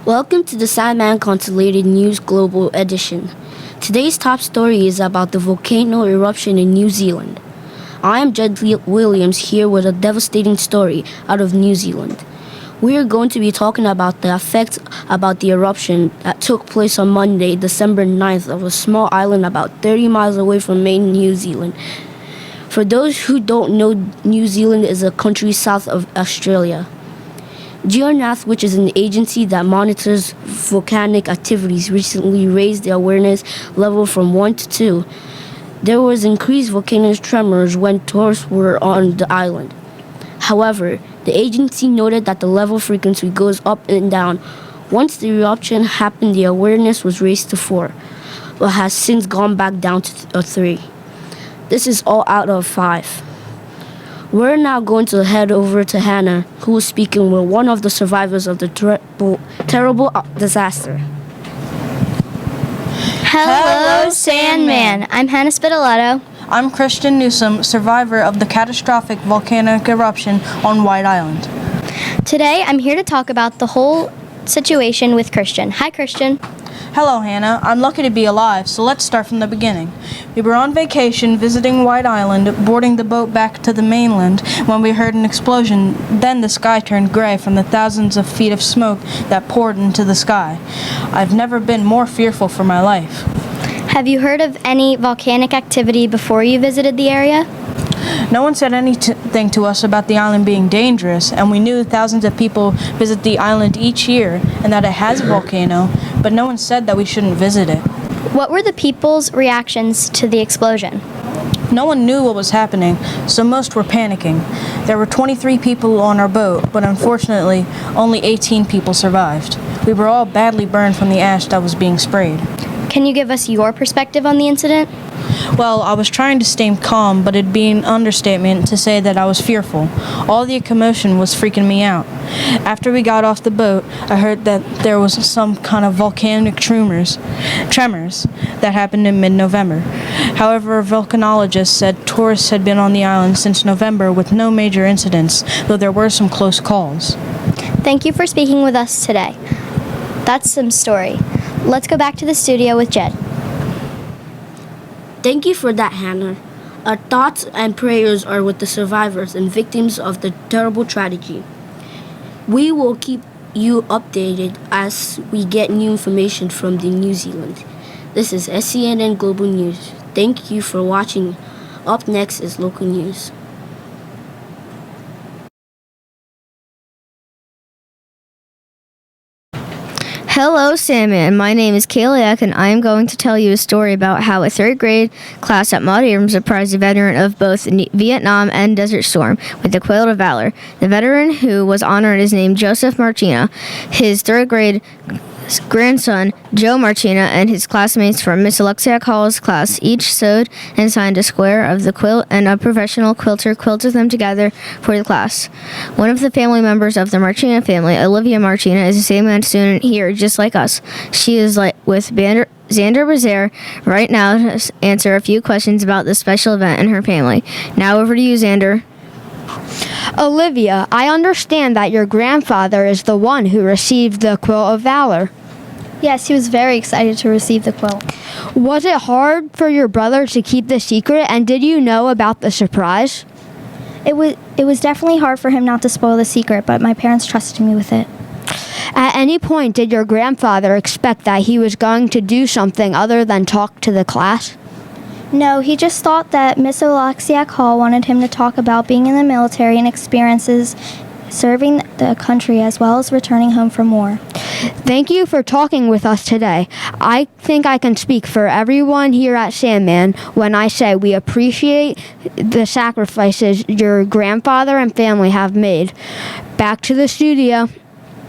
Welcome to the Sandman Consolidated News Global Edition. Today's top story is about the volcano eruption in New Zealand. I am Jed Williams here with a devastating story out of New Zealand. We are going to be talking about the effects about the eruption that took place on Monday, December 9th, of a small island about 30 miles away from main New Zealand. For those who don't know, New Zealand is a country south of Australia. GeoNath, which is an agency that monitors volcanic activities, recently raised the awareness level from 1 to 2. There was increased volcanic tremors when tourists were on the island. However, the agency noted that the level frequency goes up and down. Once the eruption happened, the awareness was raised to 4, but has since gone back down to 3. This is all out of 5. We're now going to head over to Hannah, who is speaking with one of the survivors of the terrible disaster. Hello, Sandman. I'm Hannah Spitaletto. I'm Christian Newsom, survivor of the catastrophic volcanic eruption on White Island. Today, I'm here to talk about the whole situation with Christian. Hi, Christian. Hello, Hannah. I'm lucky to be alive, so let's start from the beginning. We were on vacation visiting White Island, boarding the boat back to the mainland, when we heard an explosion. Then the sky turned gray from the thousands of feet of smoke that poured into the sky. I've never been more fearful for my life. Have you heard of any volcanic activity before you visited the area? No one said anything to us about the island being dangerous, and we knew thousands of people visit the island each year and that it has a volcano, but no one said that we shouldn't visit it. What were the people's reactions to the explosion? No one knew what was happening, so most were panicking. There were 23 people on our boat, but unfortunately, only 18 people survived. We were all badly burned from the ash that was being sprayed. Can you give us your perspective on the incident? Well, I was trying to stay calm, but it'd be an understatement to say that I was fearful. All the commotion was freaking me out. After we got off the boat, I heard that there was some kind of volcanic tremors that happened in mid-November. However, volcanologists said tourists had been on the island since November with no major incidents, though there were some close calls. Thank you for speaking with us today. That's some story. Let's go back to the studio with Jed. Thank you for that, Hannah. Our thoughts and prayers are with the survivors and victims of the terrible tragedy. We will keep you updated as we get new information from New Zealand. This is SCNN Global News. Thank you for watching. Up next is local news. Hello, Sandman. My name is Kayla, and I am going to tell you a story about how a third grade class at Mount Abraham surprised a veteran of both Vietnam and Desert Storm with the Quilt of Valor. The veteran who was honored is named Joseph Martina. His third grade grandson, Joe Martina, and his classmates from Miss Alexia Hall's class each sewed and signed a square of the quilt, and a professional quilter quilted them together for the class. One of the family members of the Martina family, Olivia Martina, is a same student here just like us. She is with Xander Bazaar right now to answer a few questions about this special event in her family. Now over to you, Xander. Olivia, I understand that your grandfather is the one who received the Quilt of Valor. Yes, he was very excited to receive the quilt. Was it hard for your brother to keep the secret, and did you know about the surprise? It was definitely hard for him not to spoil the secret, but my parents trusted me with it. At any point, did your grandfather expect that he was going to do something other than talk to the class? No, he just thought that Miss Alexiak Hall wanted him to talk about being in the military and experiences serving the country as well as returning home from war. Thank you for talking with us today. I think I can speak for everyone here at Sandman when I say we appreciate the sacrifices your grandfather and family have made. Back to the studio.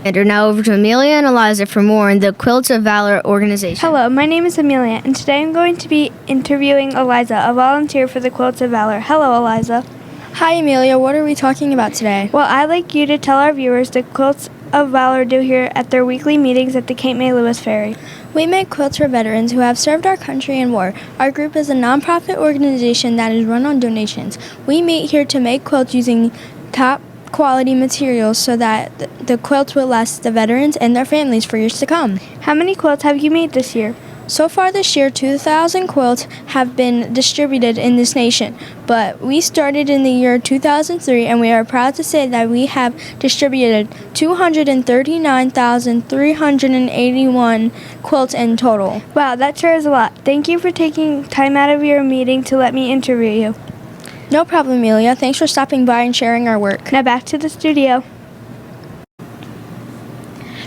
And are now over to Amelia and Eliza for more on the Quilts of Valor organization. Hello, my name is Amelia, and today I'm going to be interviewing Eliza, a volunteer for the Quilts of Valor. Hello, Eliza. Hi, Amelia. What are we talking about today? Well, I'd like you to tell our viewers the Quilts of Valor do here at their weekly meetings at the Cape May Lewis Ferry. We make quilts for veterans who have served our country in war. Our group is a nonprofit organization that is run on donations. We meet here to make quilts using top quality materials so that the quilts will last the veterans and their families for years to come. How many quilts have you made this year? So far this year, 2,000 quilts have been distributed in this nation, but we started in the year 2003, and we are proud to say that we have distributed 239,381 quilts in total. Wow, that sure is a lot. Thank you for taking time out of your meeting to let me interview you. No problem, Amelia. Thanks for stopping by and sharing our work. Now back to the studio.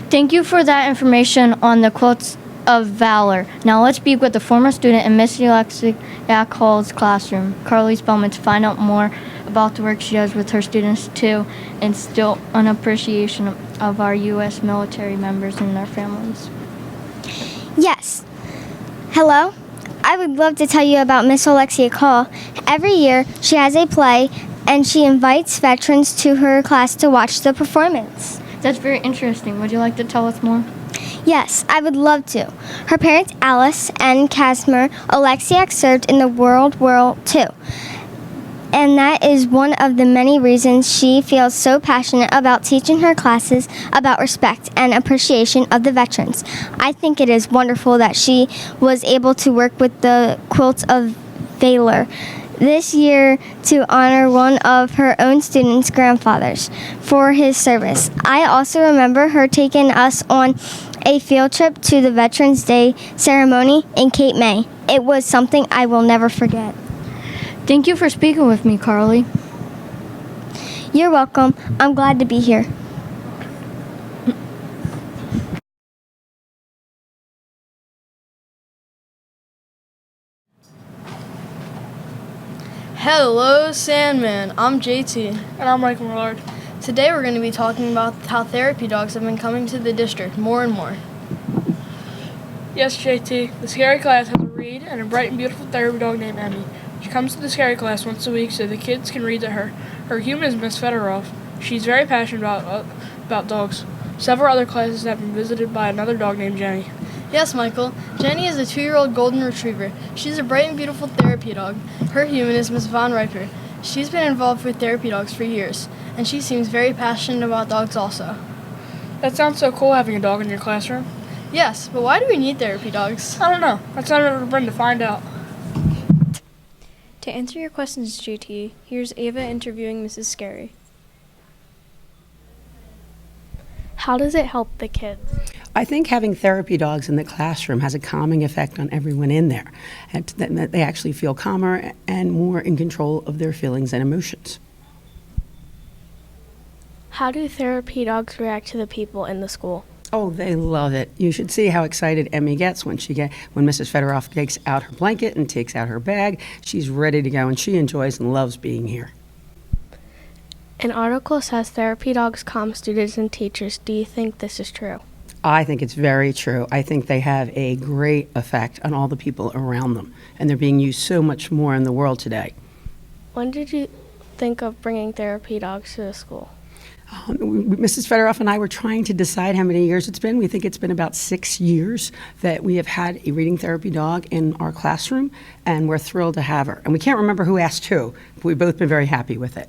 Thank you for that information on the Quilts of Valor. Now let's speak with a former student in Miss Alexia Hall's classroom, Carly Spellman, to find out more about the work she does with her students to instill an appreciation of our U.S. military members and their families. Yes. Hello? I would love to tell you about Miss Alexia Call. Every year, she has a play, and she invites veterans to her class to watch the performance. That's very interesting. Would you like to tell us more? Yes, I would love to. Her parents, Alice and Casimir Alexiak, served in the World War II. And that is one of the many reasons she feels so passionate about teaching her classes about respect and appreciation of the veterans. I think it is wonderful that she was able to work with the Quilts of Valor this year to honor one of her own students' grandfathers for his service. I also remember her taking us on a field trip to the Veterans Day ceremony in Cape May. It was something I will never forget. Thank you for speaking with me, Carly. You're welcome. I'm glad to be here. Hello, Sandman. I'm JT. And I'm Michael Millard. Today we're going to be talking about how therapy dogs have been coming to the district more and more. Yes, JT. The Skerry class has a Reed and a bright and beautiful therapy dog named Emmy. She comes to the Skerry class once a week so the kids can read to her. Her human is Miss Federoff. She's very passionate about dogs. Several other classes have been visited by another dog named Jenny. Yes, Michael. Jenny is a 2-year-old golden retriever. She's a bright and beautiful therapy dog. Her human is Miss Von Riper. She's been involved with therapy dogs for years, and she seems very passionate about dogs also. That sounds so cool, having a dog in your classroom. Yes, but why do we need therapy dogs? I don't know. That's not up to Brenda to find out. To answer your questions, JT, here's Ava interviewing Mrs. Skerry. How does it help the kids? I think having therapy dogs in the classroom has a calming effect on everyone in there. And that they actually feel calmer and more in control of their feelings and emotions. How do therapy dogs react to the people in the school? Oh, they love it. You should see how excited Emmy gets when Mrs. Federoff takes out her blanket and takes out her bag. She's ready to go, and she enjoys and loves being here. An article says therapy dogs calm students and teachers. Do you think this is true? I think it's very true. I think they have a great effect on all the people around them, and they're being used so much more in the world today. When did you think of bringing therapy dogs to the school? Mrs. Federoff and I were trying to decide how many years it's been. We think it's been about 6 years that we have had a reading therapy dog in our classroom, and we're thrilled to have her. And we can't remember who asked who, but we've both been very happy with it.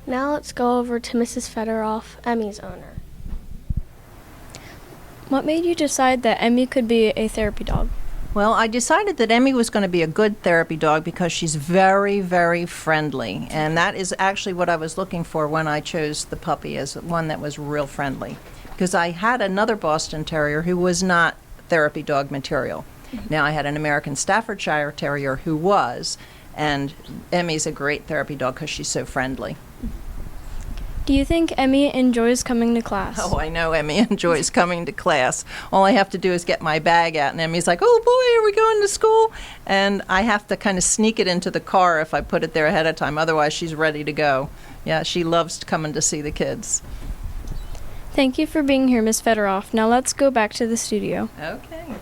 Now let's go over to Mrs. Federoff, Emmy's owner. What made you decide that Emmy could be a therapy dog? Well, I decided that Emmy was going to be a good therapy dog because she's very, very friendly. And that is actually what I was looking for when I chose the puppy, as one that was real friendly. Because I had another Boston Terrier who was not therapy dog material. Now I had an American Staffordshire Terrier who was, and Emmy's a great therapy dog because she's so friendly. Do you think Emmy enjoys coming to class? Oh, I know Emmy enjoys coming to class. All I have to do is get my bag out, and Emmy's like, oh boy, are we going to school? And I have to kind of sneak it into the car if I put it there ahead of time. Otherwise, she's ready to go. Yeah, she loves coming to see the kids. Thank you for being here, Ms. Federoff. Now let's go back to the studio. Okay.